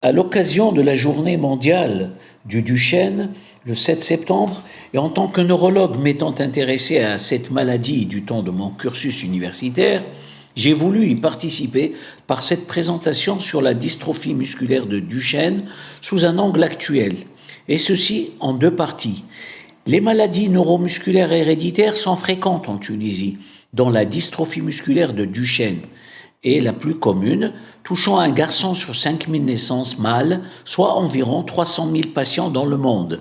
À l'occasion de la journée mondiale du Duchenne, le 7 septembre, et en tant que neurologue m'étant intéressé à cette maladie du temps de mon cursus universitaire, j'ai voulu y participer par cette présentation sur la dystrophie musculaire de Duchenne sous un angle actuel, et ceci en deux parties. Les maladies neuromusculaires héréditaires sont fréquentes en Tunisie, dont la dystrophie musculaire de Duchenne est la plus commune, touchant un garçon sur 5 000 naissances mâles, soit environ 300 000 patients dans le monde.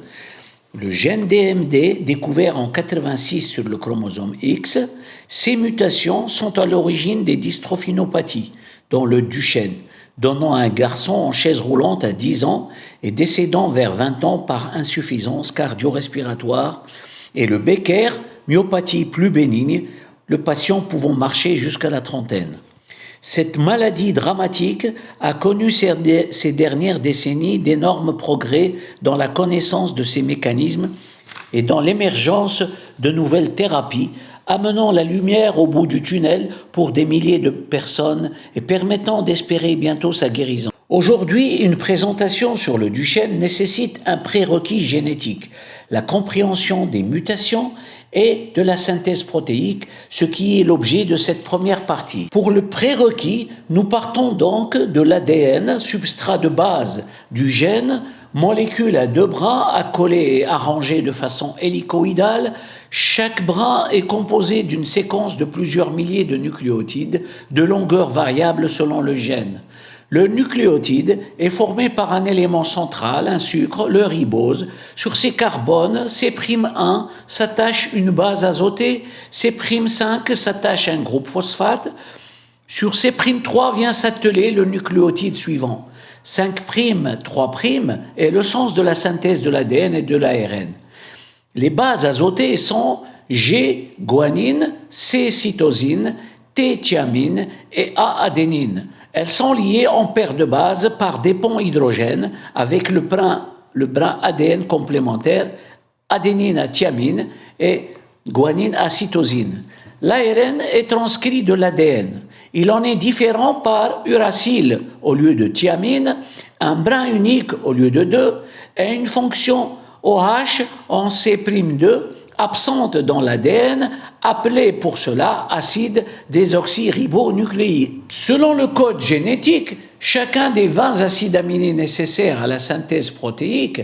Le gène DMD, découvert en 86 sur le chromosome X, ces mutations sont à l'origine des dystrophinopathies, dont le Duchenne, donnant un garçon en chaise roulante à 10 ans et décédant vers 20 ans par insuffisance cardio-respiratoire, et le Becker, myopathie plus bénigne, le patient pouvant marcher jusqu'à la trentaine. Cette maladie dramatique a connu ces dernières décennies d'énormes progrès dans la connaissance de ces mécanismes et dans l'émergence de nouvelles thérapies, amenant la lumière au bout du tunnel pour des milliers de personnes et permettant d'espérer bientôt sa guérison. Aujourd'hui, une présentation sur le Duchenne nécessite un prérequis génétique, la compréhension des mutations et de la synthèse protéique, ce qui est l'objet de cette première partie. Pour le prérequis, nous partons donc de l'ADN, substrat de base du gène, molécule à deux brins accolés et arrangés de façon hélicoïdale. Chaque brin est composé d'une séquence de plusieurs milliers de nucléotides de longueur variable selon le gène. Le nucléotide est formé par un élément central, un sucre, le ribose. Sur ces carbones, C'1 s'attache une base azotée, C'5 s'attache un groupe phosphate. Sur C'3 vient s'atteler le nucléotide suivant. 5', 3' est le sens de la synthèse de l'ADN et de l'ARN. Les bases azotées sont G, guanine, C, cytosine, T, thiamine et A, adénine. Elles sont liées en paire de bases par des ponts hydrogènes avec le brin ADN complémentaire, adénine à thiamine et guanine à cytosine. L'ARN est transcrit de l'ADN. Il en est différent par uracile au lieu de thiamine, un brin unique au lieu de deux et une fonction OH en C'2 absente dans l'ADN, appelée pour cela acide désoxyribonucléique. Selon le code génétique, chacun des 20 acides aminés nécessaires à la synthèse protéique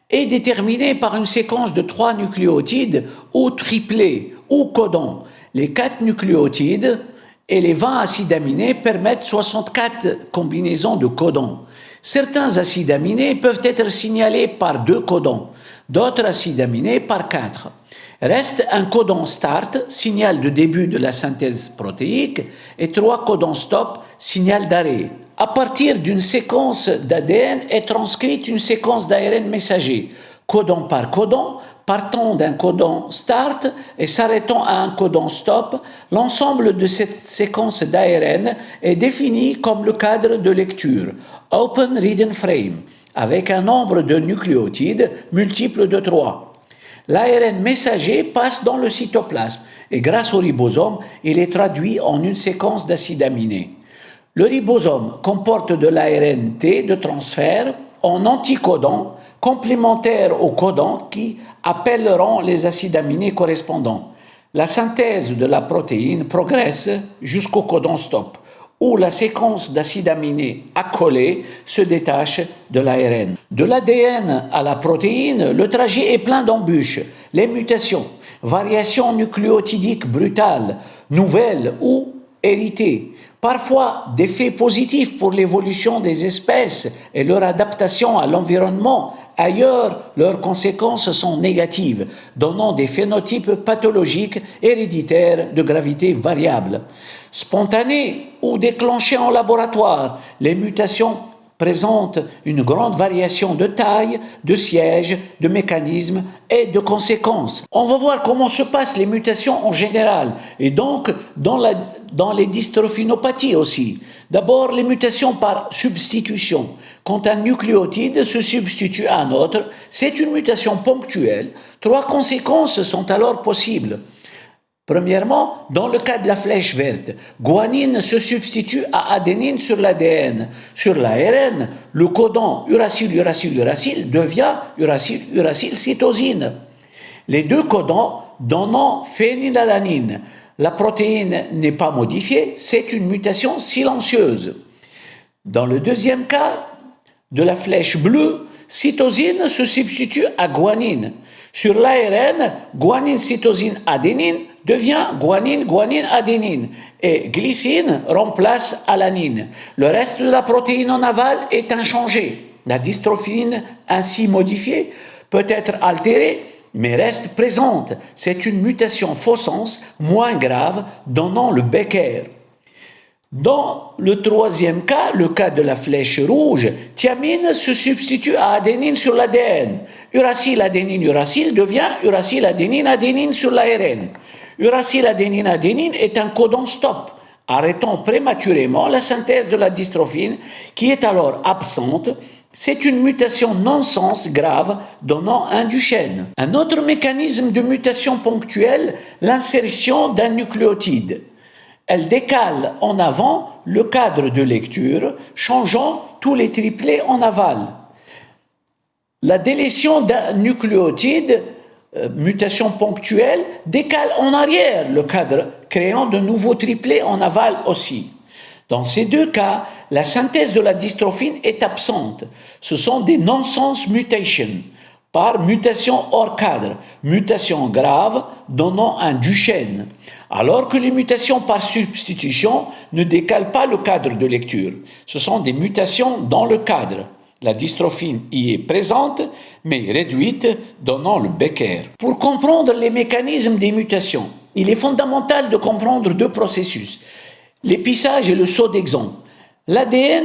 est déterminé par une séquence de 3 nucléotides ou triplés ou codons. Les 4 nucléotides et les 20 acides aminés permettent 64 combinaisons de codons. Certains acides aminés peuvent être signalés par 2 codons, d'autres acides aminés par 4. Reste un codon start, signal de début de la synthèse protéique, et 3 codons stop, signal d'arrêt. À partir d'une séquence d'ADN est transcrite une séquence d'ARN messager, codon par codon, partant d'un codon start et s'arrêtant à un codon stop. L'ensemble de cette séquence d'ARN est défini comme le cadre de lecture, Open Reading Frame, avec un nombre de nucléotides multiple de 3. L'ARN messager passe dans le cytoplasme et grâce au ribosome, il est traduit en une séquence d'acides aminés. Le ribosome comporte de l'ARN T de transfert en anticodons complémentaires aux codons qui appelleront les acides aminés correspondants. La synthèse de la protéine progresse jusqu'au codon stop, où la séquence d'acides aminés accolés se détache de l'ARN. De l'ADN à la protéine, le trajet est plein d'embûches. Les mutations, variations nucléotidiques brutales, nouvelles ou héritées, parfois d'effets positifs pour l'évolution des espèces et leur adaptation à l'environnement. Ailleurs, leurs conséquences sont négatives, donnant des phénotypes pathologiques héréditaires de gravité variable. Spontanées ou déclenchées en laboratoire, les mutations présentent une grande variation de taille, de siège, de mécanismes et de conséquences. On va voir comment se passent les mutations en général et donc dans les dystrophinopathies aussi. D'abord, les mutations par substitution. Quand un nucléotide se substitue à un autre, c'est une mutation ponctuelle. 3 conséquences sont alors possibles. Premièrement, dans le cas de la flèche verte, guanine se substitue à adénine sur l'ADN. Sur l'ARN, le codon uracile devient uracile-cytosine. Les deux codons donnant phénylalanine. La protéine n'est pas modifiée, c'est une mutation silencieuse. Dans le deuxième cas de la flèche bleue, cytosine se substitue à guanine. Sur l'ARN, guanine-cytosine-adénine devient guanine-adénine et glycine remplace alanine. Le reste de la protéine en aval est inchangé. La dystrophine ainsi modifiée peut être altérée mais reste présente. C'est une mutation faux-sens moins grave donnant le Becker. Dans le troisième cas, le cas de la flèche rouge, thiamine se substitue à adénine sur l'ADN. Uracile-adénine-uracile devient uracile-adénine-adénine sur l'ARN. Uracile-adénine-adénine est un codon stop, arrêtant prématurément la synthèse de la dystrophine qui est alors absente. C'est une mutation non-sens grave donnant un Duchenne. Un autre mécanisme de mutation ponctuelle, l'insertion d'un nucléotide. Elle décale en avant le cadre de lecture, changeant tous les triplets en aval. La délétion d'un nucléotide, mutation ponctuelle, décale en arrière le cadre, créant de nouveaux triplets en aval aussi. Dans ces deux cas, la synthèse de la dystrophine est absente. Ce sont des nonsense mutations, par mutation hors cadre, mutation grave donnant un Duchenne, alors que les mutations par substitution ne décalent pas le cadre de lecture. Ce sont des mutations dans le cadre. La dystrophine y est présente, mais réduite, donnant le Becker. Pour comprendre les mécanismes des mutations, il est fondamental de comprendre deux processus, l'épissage et le saut d'exon. L'ADN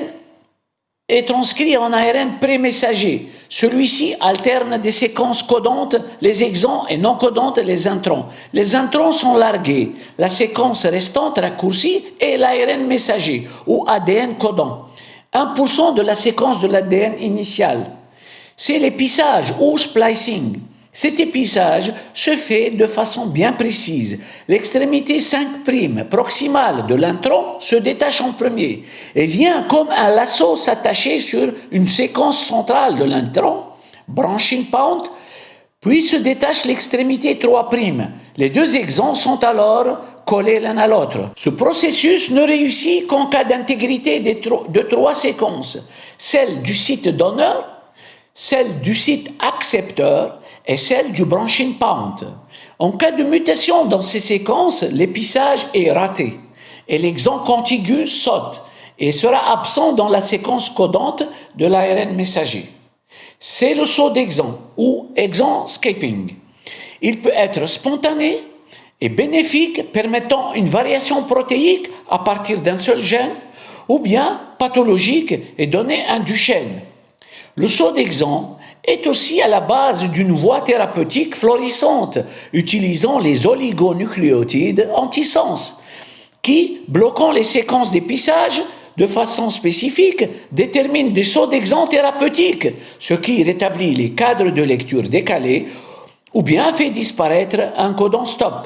est transcrit en ARN pré-messager. Celui-ci alterne des séquences codantes, les exons, et non codantes, les introns. Les introns sont largués, la séquence restante raccourcie est l'ARN messager, ou ADN codant. 1% de la séquence de l'ADN initial. C'est l'épissage ou splicing. Cet épissage se fait de façon bien précise. L'extrémité 5' proximale de l'intron se détache en premier et vient comme un lasso s'attacher sur une séquence centrale de l'intron, branching point, puis se détache l'extrémité 3'. Les deux exons sont alors collés l'un à l'autre. Ce processus ne réussit qu'en cas d'intégrité de trois séquences, celle du site donneur, celle du site accepteur et celle du branching point. En cas de mutation dans ces séquences, l'épissage est raté et l'exon contigu saute et sera absent dans la séquence codante de l'ARN messager. C'est le saut d'exon ou exon skipping. Il peut être spontané et bénéfique, permettant une variation protéique à partir d'un seul gène, ou bien pathologique et donner un Duchenne. Le saut d'exon est aussi à la base d'une voie thérapeutique florissante, utilisant les oligonucléotides antisens, qui, bloquant les séquences d'épissage de façon spécifique, déterminent des sauts d'exon thérapeutiques, ce qui rétablit les cadres de lecture décalés ou bien fait disparaître un codon stop.